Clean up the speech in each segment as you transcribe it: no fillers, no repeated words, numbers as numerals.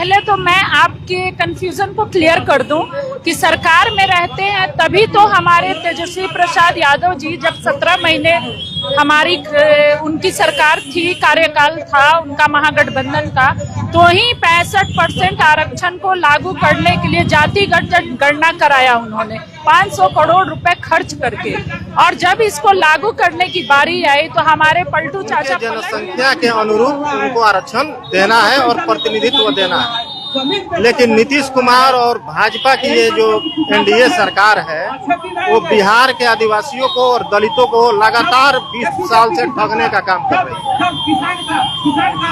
पहले तो मैं आपके कंफ्यूजन को क्लियर कर दूं कि सरकार में रहते हैं तभी तो हमारे तेजस्वी प्रसाद यादव जी जब 17 महीने हमारी उनकी सरकार थी, कार्यकाल था उनका महागठबंधन का, तो ही 65% आरक्षण को लागू करने के लिए जातिगत गणना कराया उन्होंने 500 करोड़ रुपए खर्च करके। और जब इसको लागू करने की बारी आई तो हमारे पलटू चाचा जनसंख्या के अनुरूप उनको आरक्षण देना है और प्रतिनिधित्व देना है। लेकिन नीतीश कुमार और भाजपा की ये जो एनडीए सरकार है वो बिहार के आदिवासियों को और दलितों को लगातार 20 साल से ठगने का काम कर रही है।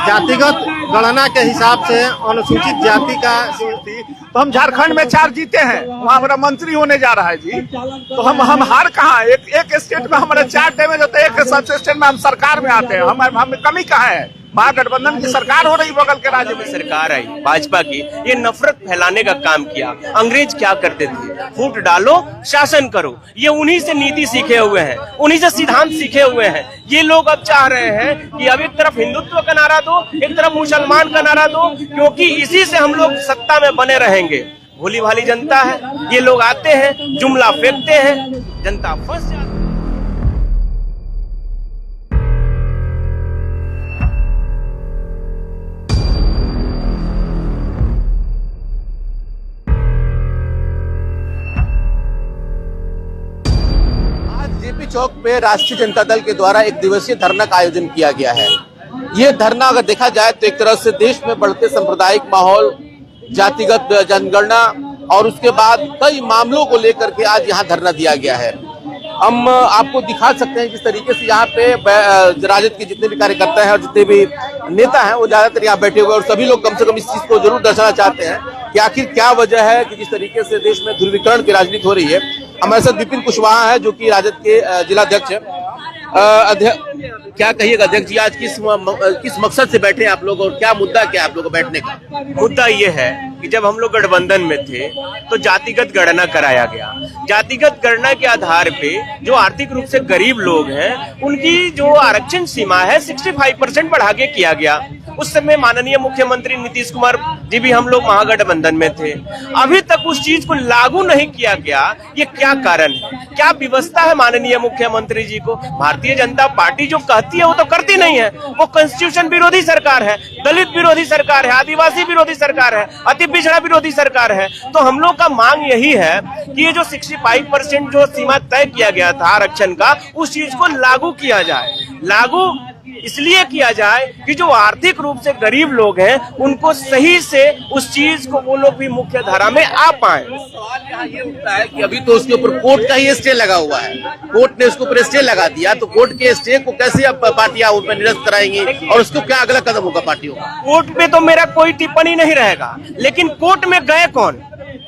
जातिगत गणना के हिसाब से अनुसूचित जाति का थी, तो हम झारखंड में 4 जीते हैं, वहाँ हमारा मंत्री होने जा रहा है जी। तो हम हार कहाँ, एक स्टेट में हमारे 4 डैमेज होते हैं, एक सब स्टेट में हम सरकार में आते हैं, हमें कमी कहाँ है? महागठबंधन की सरकार हो रही, बगल के राज्य में सरकार आई भाजपा की, ये नफरत फैलाने का काम किया। अंग्रेज क्या करते थे, फूट डालो शासन करो, ये उन्हीं से नीति सीखे हुए हैं, उन्हीं से सिद्धांत सीखे हुए हैं। ये लोग अब चाह रहे हैं कि अब एक तरफ हिंदुत्व का नारा दो, एक तरफ मुसलमान का नारा दो, क्योंकि इसी से हम लोग सत्ता में बने रहेंगे। भोली भाली जनता है, ये लोग आते हैं, जुमला फेंकते हैं, जनता फंस जाती है। जेपी चौक पे राष्ट्रीय जनता दल के द्वारा एक दिवसीय धरना का आयोजन किया गया है। ये धरना अगर देखा जाए तो एक तरह से देश में बढ़ते सांप्रदायिक माहौल, जातिगत जनगणना और उसके बाद कई मामलों को लेकर के आज यहाँ धरना दिया गया है। हम आपको दिखा सकते हैं किस तरीके से यहाँ पे राजद के जितने भी कार्यकर्ता हैं और जितने भी नेता हैं वो ज्यादातर यहाँ बैठे हुए और सभी लोग कम से कम इस चीज को जरूर दर्शाना चाहते हैं कि आखिर क्या वजह है कि जिस तरीके से देश में ध्रुवीकरण की राजनीति हो रही है। हमारे साथ विपिन कुशवाहा है जो कि राजद के जिलाध्यक्ष है। क्या कहिएगा अध्यक्ष जी, आज किस मकसद से बैठे आप लोग और क्या मुद्दा क्या आप लोग को बैठने का? मुद्दा ये है कि जब हम लोग गठबंधन में थे तो जातिगत गणना कराया गया। जातिगत गणना के आधार पे जो आर्थिक रूप से गरीब लोग हैं उनकी जो आरक्षण सीमा है 65% बढ़ा के किया गया। उस समय माननीय मुख्यमंत्री नीतीश कुमार जी भी हम लोग महागठबंधन में थे। अभी तक उस चीज को लागू नहीं किया गया, ये क्या कारण है, क्या व्यवस्था है माननीय मुख्यमंत्री जी को? भारतीय जनता पार्टी जो कहती है वो तो करती नहीं है। वो कॉन्स्टिट्यूशन विरोधी सरकार है, दलित विरोधी सरकार है, आदिवासी विरोधी सरकार है, अति पिछड़ा विरोधी सरकार है। तो हम लोग का मांग यही है कि ये जो 65% जो सीमा तय किया गया था आरक्षण का, उस चीज को लागू किया जाए। लागू इसलिए किया जाए कि जो आर्थिक रूप से गरीब लोग हैं उनको सही से उस चीज को वो लोग भी मुख्य धारा में आ पाए। सवाल यहाँ ये उठता है कि अभी तो उसके ऊपर कोर्ट का ही स्टे लगा हुआ है, कोर्ट ने उसके ऊपर स्टे लगा दिया, तो कोर्ट के स्टे को कैसे अब पार्टियां उन पर निरस्त कराएंगी और उसको क्या अगला कदम होगा पार्टियों का? कोर्ट पे तो मेरा कोई टिप्पणी नहीं रहेगा, लेकिन कोर्ट में गए कौन,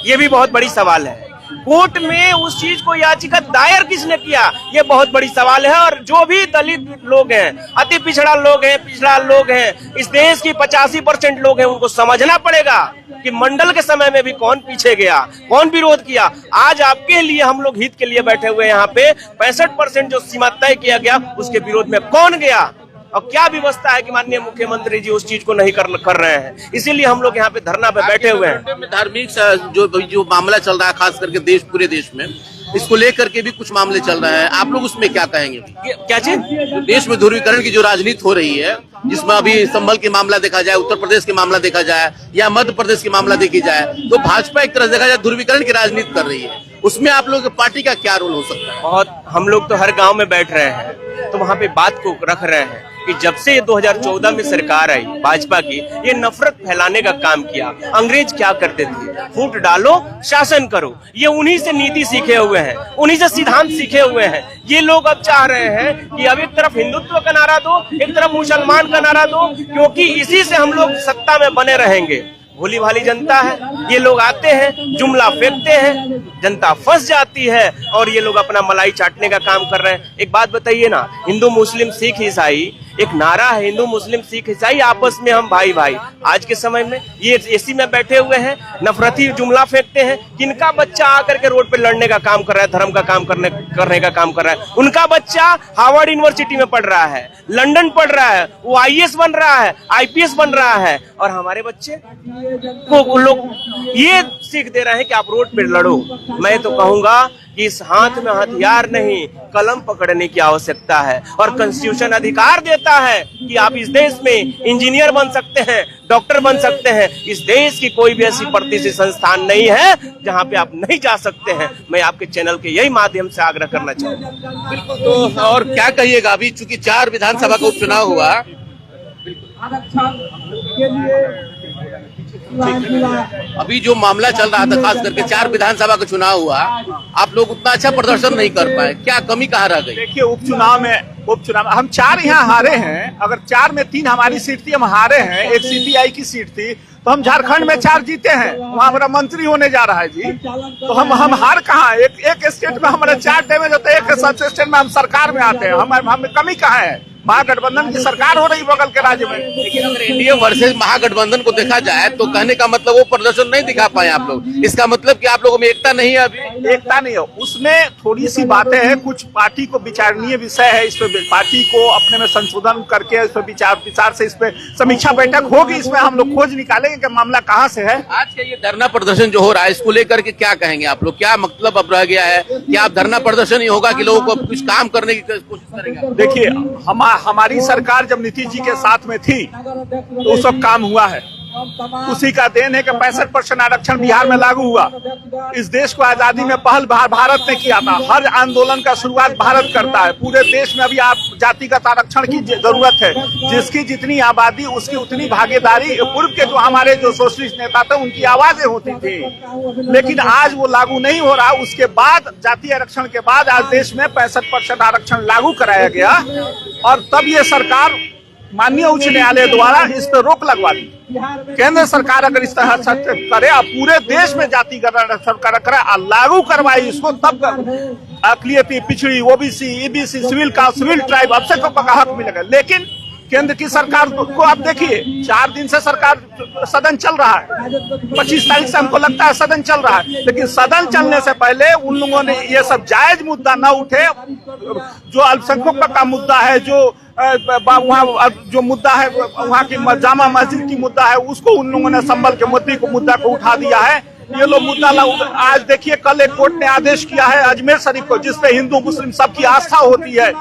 ये भी बहुत बड़ी सवाल है। कोर्ट में उस चीज को याचिका दायर किसने किया, ये बहुत बड़ी सवाल है। और जो भी दलित लोग हैं, अति पिछड़ा लोग हैं, पिछड़ा लोग हैं, इस देश की 85% लोग हैं, उनको समझना पड़ेगा कि मंडल के समय में भी कौन पीछे गया, कौन विरोध किया। आज आपके लिए हम लोग हित के लिए बैठे हुए यहाँ पे 65% जो सीमा तय किया गया उसके विरोध में कौन गया और क्या व्यवस्था है कि माननीय मुख्यमंत्री जी उस चीज को नहीं कर रहे हैं। इसीलिए हम लोग यहाँ पे धरना पे बैठे हुए हैं। धार्मिक जो मामला चल रहा है खास करके पूरे देश में, इसको लेकर के भी कुछ मामले चल रहे हैं, आप लोग उसमें क्या कहेंगे? क्या चीज? देश में ध्रुवीकरण की जो राजनीति हो रही है, जिसमें अभी संभल के मामला देखा जाए, उत्तर प्रदेश के मामला देखा जाए या मध्य प्रदेश के मामला देखी जाए, तो भाजपा एक तरह से देखा जाए ध्रुवीकरण की राजनीति कर रही है, उसमें आप लोग पार्टी का क्या रोल हो सकता है? बहुत, हम लोग तो हर गाँव में बैठ रहे हैं तो वहाँ पे बात को रख रहे हैं कि जब से 2014 में सरकार आई भाजपा की, ये नफरत फैलाने का काम किया। अंग्रेज क्या करते थे, फूट डालो शासन करो, ये उन्हीं से नीति सीखे हुए हैं, उन्हीं से सिद्धांत सीखे हुए हैं। ये लोग अब चाह रहे हैं कि अब एक तरफ हिंदुत्व का नारा दो, एक तरफ मुसलमान का नारा दो, क्योंकि इसी से हम लोग सत्ता में बने रहेंगे। भोली भाली जनता है, ये लोग आते हैं, जुमला फेंकते हैं, जनता फंस जाती है और ये लोग अपना मलाई चाटने का काम कर रहे हैं। एक बात बताइए ना, हिंदू मुस्लिम सिख ईसाई एक नारा है हिंदू मुस्लिम सिख ईसाई आपस में हम भाई भाई। आज के समय में ये एसी में बैठे हुए हैं, नफरती जुमला फेंकते हैं। किनका बच्चा आकर के रोड पे लड़ने का काम कर रहा है, धर्म का काम करने का काम कर रहा है? उनका बच्चा हार्वर्ड यूनिवर्सिटी में पढ़ रहा है, लंदन पढ़ रहा है, वो आईएएस बन रहा है, आईपीएस बन रहा है, और हमारे बच्चे को लोग ये सीख दे रहे हैं कि आप रोड पे लड़ो। मैं तो कहूंगा कि इस हाथ में हथियार नहीं, कलम पकड़ने की आवश्यकता है। और कॉन्स्टिट्यूशन अधिकार देता है कि आप इस देश में इंजीनियर बन सकते हैं, डॉक्टर बन सकते हैं। इस देश की कोई भी ऐसी प्रतिष्ठित संस्थान नहीं है जहां पे आप नहीं जा सकते हैं। मैं आपके चैनल के यही माध्यम से आग्रह करना चाहूंगा। बिल्कुल। तो और क्या कहिएगा, अभी चूंकि 4 विधानसभा का उपचुनाव हुआ, अभी जो मामला चल रहा था, खास करके 4 विधानसभा का चुनाव हुआ, आप लोग उतना अच्छा प्रदर्शन नहीं कर पाए, क्या कमी कहाँ रह गई? देखिए, उपचुनाव में हम 4 यहाँ हारे हैं। अगर 4 में 3 हमारी सीट थी, हम हारे हैं, 1 सीपीआई की सीट थी, तो हम झारखंड में 4 जीते हैं। वहाँ हमारा मंत्री होने जा रहा है जी, तो हम हार कहाँ? एक स्टेट में हमारे 4 डैमेज होते हैं, एक सब स्टेट में हम सरकार में आते हैं। हमें कमी कहाँ है? महागठबंधन की सरकार हो रही बगल के राज्य में। लेकिन अगर एनडीए वर्सेस महागठबंधन को देखा जाए तो कहने का मतलब वो प्रदर्शन नहीं दिखा पाए आप लोग। इसका मतलब कि आप लोगों में एकता नहीं है, अभी एकता नहीं है। उसमें थोड़ी सी बातें हैं, कुछ पार्टी को विचारणीय विषय है। इस पे पार्टी को अपने में संशोधन करके इस पे विचार से इस पे समीक्षा बैठक होगी। इसमें हम लोग खोज निकालेंगे कि मामला कहाँ से है। आज का ये धरना प्रदर्शन जो हो रहा है, इसको लेकर के क्या कहेंगे आप लोग? क्या मतलब अब रह गया है? क्या आप धरना प्रदर्शन ही होगा कि लोगों को कुछ काम करने की कोशिश करेंगे? देखिए, हमारी सरकार जब नीतीश जी के साथ में थी तो उस वक्त काम हुआ है। उसी का देन है कि 65% आरक्षण बिहार में लागू हुआ। इस देश को आजादी में पहल भारत ने किया था। हर आंदोलन का शुरुआत भारत करता है। पूरे देश में अभी आप जातिगत आरक्षण की जरूरत है। जिसकी जितनी आबादी उसकी उतनी भागीदारी। पूर्व के जो हमारे जो सोशलिस्ट नेता थे उनकी आवाजें होती थी, लेकिन आज वो लागू नहीं हो रहा। उसके बाद जातीय आरक्षण के बाद आज देश में 65% आरक्षण लागू कराया गया, और तब ये सरकार माननीय उच्च न्यायालय द्वारा इस पर रोक लगवा दी। केंद्र सरकार अगर इस तरह से करे और पूरे देश में जातिगत आरक्षण करे और लागू करवाए इसको, तब अकलियती, पिछड़ी, OBC, EBC, civil caste, civil tribe अब से का हक मिलेगा। लेकिन केंद्र की सरकार को आप देखिए, 4 दिन से सरकार सदन चल रहा है। 25 तारीख से हमको लगता है सदन चल रहा है, लेकिन सदन चलने से पहले उन लोगों ने ये सब जायज मुद्दा न उठे। जो अल्पसंख्यकों का मुद्दा है, जो वहाँ जो मुद्दा है, वहाँ की जामा मस्जिद की मुद्दा है, उसको उन लोगों ने संभल के मुद्दा को उठा दिया है। ये लोग मुद्दा आज देखिए, कल एक कोर्ट ने आदेश किया है अजमेर शरीफ को, जिसपे हिंदू मुस्लिम सबकी आस्था होती है,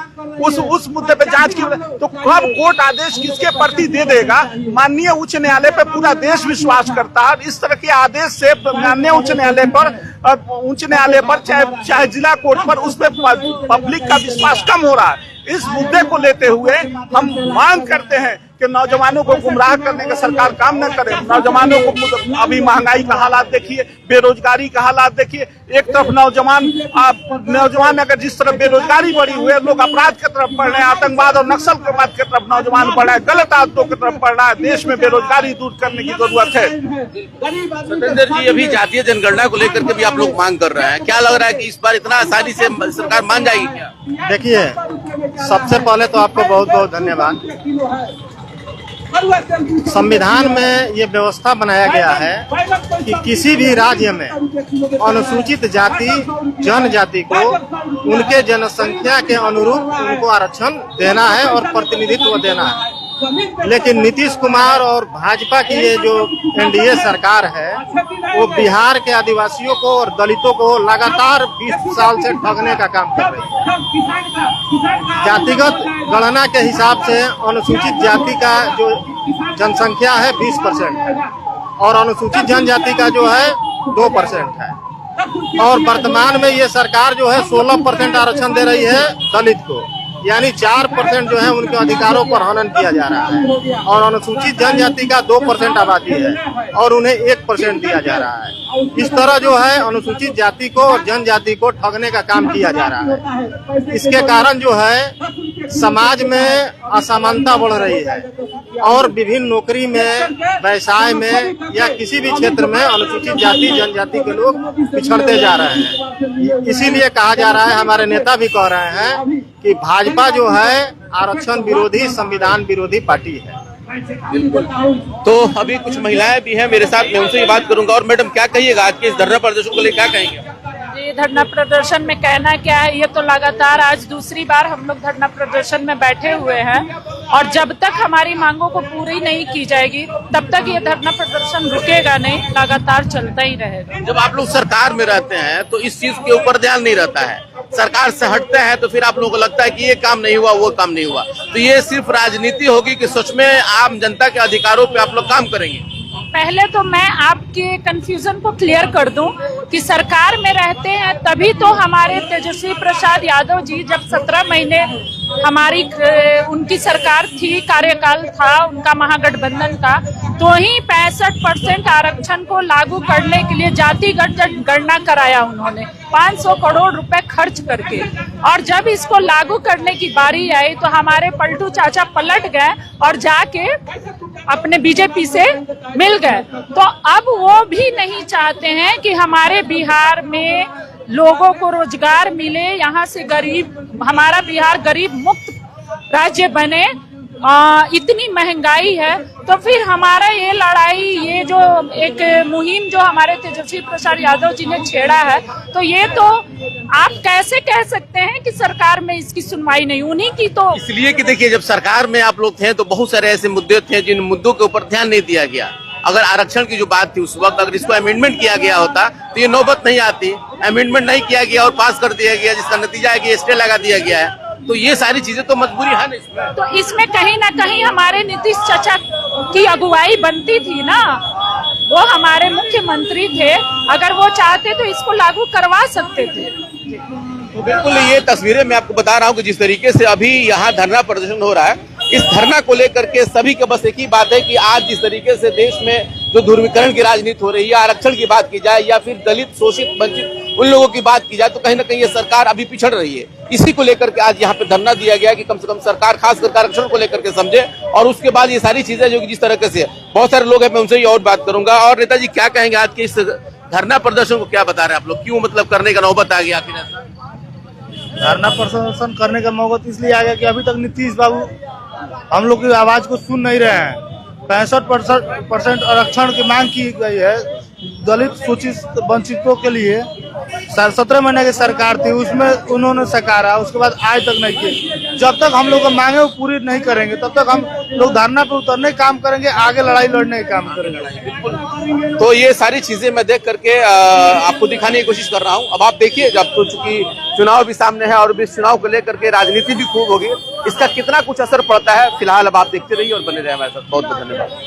उस मुद्दे पे जांच की। तो कब कोर्ट आदेश किसके प्रति दे देगा? माननीय उच्च न्यायालय पे पूरा देश विश्वास करता है। इस तरह के आदेश से माननीय उच्च न्यायालय पर चाहे जिला कोर्ट पर, उस पर पब्लिक का विश्वास कम हो रहा है। इस मुद्दे को लेते हुए हम मांग करते हैं कि नौजवानों को गुमराह करने का सरकार काम न करे। नौजवानों को अभी महंगाई का हालात देखिए, बेरोजगारी का हालात देखिए। एक तरफ नौजवान अगर जिस तरफ बेरोजगारी बढ़ी हुई है, लोग अपराध की तरफ बढ़ रहे हैं, आतंकवाद और नक्सलवाद की तरफ नौजवान बढ़ रहे हैं, गलत आदतों की तरफ बढ़ रहा है। देश में बेरोजगारी दूर करने की जरूरत है। सत्येंद्र जी, अभी जातीय जनगणना को लेकर के भी आप लोग मांग कर रहे हैं, क्या लग रहा है कि इस बार इतना आसानी से सरकार मान जाएगी क्या? देखिए, सबसे पहले तो आपको बहुत बहुत धन्यवाद। संविधान में ये व्यवस्था बनाया गया है कि किसी भी राज्य में अनुसूचित जाति जनजाति को उनके जनसंख्या के अनुरूप उनको आरक्षण देना है और प्रतिनिधित्व देना है। लेकिन नीतीश कुमार और भाजपा की ये जो एनडीए सरकार है, वो बिहार के आदिवासियों को और दलितों को लगातार 20 साल से ठगने का काम कर रही है। जातिगत गणना के हिसाब से अनुसूचित जाति का जो जनसंख्या है 20% है, और अनुसूचित जनजाति का जो है 2% है। और वर्तमान में ये सरकार जो है 16% आरक्षण दे रही है दलित को, यानी 4% जो है उनके अधिकारों पर हनन किया जा रहा है। और अनुसूचित जनजाति का 2% आबादी है और उन्हें 1% दिया जा रहा है। इस तरह जो है अनुसूचित जाति को और जनजाति को ठगने का काम किया जा रहा है। इसके कारण जो है समाज में असमानता बढ़ रही है और विभिन्न नौकरी में, व्यवसाय में या किसी भी क्षेत्र में अनुसूचित जाति जनजाति के लोग पिछड़ते जा रहे हैं। इसीलिए कहा जा रहा है, हमारे नेता भी कह रहे हैं कि भाजपा जो है आरक्षण विरोधी, संविधान विरोधी पार्टी है। तो अभी कुछ महिलाएं भी हैं मेरे साथ, मैं उनसे ही बात करूंगा। और मैडम क्या कहिएगा आज के इस धरना प्रदर्शन को लेकर, क्या कहेंगे? ये धरना प्रदर्शन में कहना क्या है, ये तो लगातार आज दूसरी बार हम लोग धरना प्रदर्शन में बैठे हुए हैं और जब तक हमारी मांगों को पूरी नहीं की जाएगी तब तक ये धरना प्रदर्शन रुकेगा नहीं, लगातार चलता ही रहेगा। जब आप लोग सरकार में रहते हैं तो इस चीज के ऊपर ध्यान नहीं रहता है, सरकार से हटते हैं तो फिर आप लोगों को लगता है कि ये काम नहीं हुआ, वो काम नहीं हुआ। तो ये सिर्फ राजनीति होगी कि सच में आम जनता के अधिकारों पे आप लोग काम करेंगे? पहले तो मैं आपके कंफ्यूजन को क्लियर कर दूं कि सरकार में रहते हैं तभी तो हमारे तेजस्वी प्रसाद यादव जी जब 17 महीने हमारी उनकी सरकार थी, कार्यकाल था उनका महागठबंधन का, तो ही 65% आरक्षण को लागू करने के लिए जातिगत जनगणना कराया उन्होंने 500 करोड़ रुपए खर्च करके। और जब इसको लागू करने की बारी आई तो हमारे पलटू चाचा पलट गए और जाके अपने बीजेपी से मिल गए। तो अब वो भी नहीं चाहते हैं कि हमारे बिहार में लोगों को रोजगार मिले, यहाँ से हमारा बिहार गरीब मुक्त राज्य बने। इतनी महंगाई है तो फिर हमारा ये लड़ाई, ये जो एक मुहिम जो हमारे तेजस्वी प्रसाद यादव जी ने छेड़ा है, तो ये तो आप कैसे कह सकते हैं कि सरकार में इसकी सुनवाई नहीं, उन्हीं की तो। इसलिए कि देखिए, जब सरकार में आप लोग थे तो बहुत सारे ऐसे मुद्दे थे जिन मुद्दों के ऊपर ध्यान नहीं दिया गया। अगर आरक्षण की जो बात थी उस वक्त, अगर इसको अमेंडमेंट किया गया होता तो ये नौबत नहीं आती। अमेंडमेंट नहीं किया गया और पास कर दिया गया, जिसका नतीजा है कि स्टे लगा दिया गया है। तो ये सारी चीजें तो मजबूरी है ना इसमें। तो इसमें कहीं ना कहीं हमारे नीतीश चाचा की अगुवाई बनती थी ना, वो हमारे मुख्यमंत्री थे, अगर वो चाहते तो इसको लागू करवा सकते थे। तो बिल्कुल ये तस्वीरें मैं आपको बता रहा हूँ कि जिस तरीके से अभी यहाँ धरना प्रदर्शन हो रहा है, इस धरना को लेकर के सभी के बस एक ही बात है कि आज जिस तरीके से देश में जो ध्रुवीकरण की राजनीति हो रही है, आरक्षण की बात की जाए या फिर दलित, शोषित, वंचित उन लोगों की बात की जाए, तो कहीं ना कहीं ये सरकार अभी पिछड़ रही है। इसी को लेकर के आज यहाँ पे धरना दिया गया कि कम से कम सरकार खास करके आरक्षण को लेकर के समझे और उसके बाद ये सारी चीजें जो जिस तरह से बहुत सारे लोग हैं, मैं उनसे ही और बात करूंगा। और नेताजी क्या कहेंगे आज के इस धरना प्रदर्शन को, क्या बता रहे हैं आप लोग, क्यों मतलब करने का नौबत आ गया आखिर ऐसा? धरना प्रदर्शन करने का मौका इसलिए आ गया कि अभी तक नीतीश बाबू हम लोग की आवाज को सुन नहीं रहे हैं। 65% आरक्षण की मांग की गई है दलित, सूचित, वंचितों के लिए। 17 महीने की सरकार थी, उसमें उन्होंने सकारा, उसके बाद आज तक नहीं की। जब तक हम लोग मांगे वो पूरी नहीं करेंगे तब तक हम लोग धरना पे उतरने का काम करेंगे, आगे लड़ाई लड़ने का काम करेंगे। तो ये सारी चीजें मैं देख करके आपको दिखाने की कोशिश कर रहा हूँ। अब आप देखिए, जब तो चूंकि चुनाव भी सामने है और इस चुनाव को लेकर के राजनीति भी खूब होगी, इसका कितना कुछ असर पड़ता है फिलहाल अब आप देखते रहिए और बने रहे हमारे साथ। बहुत बहुत धन्यवाद।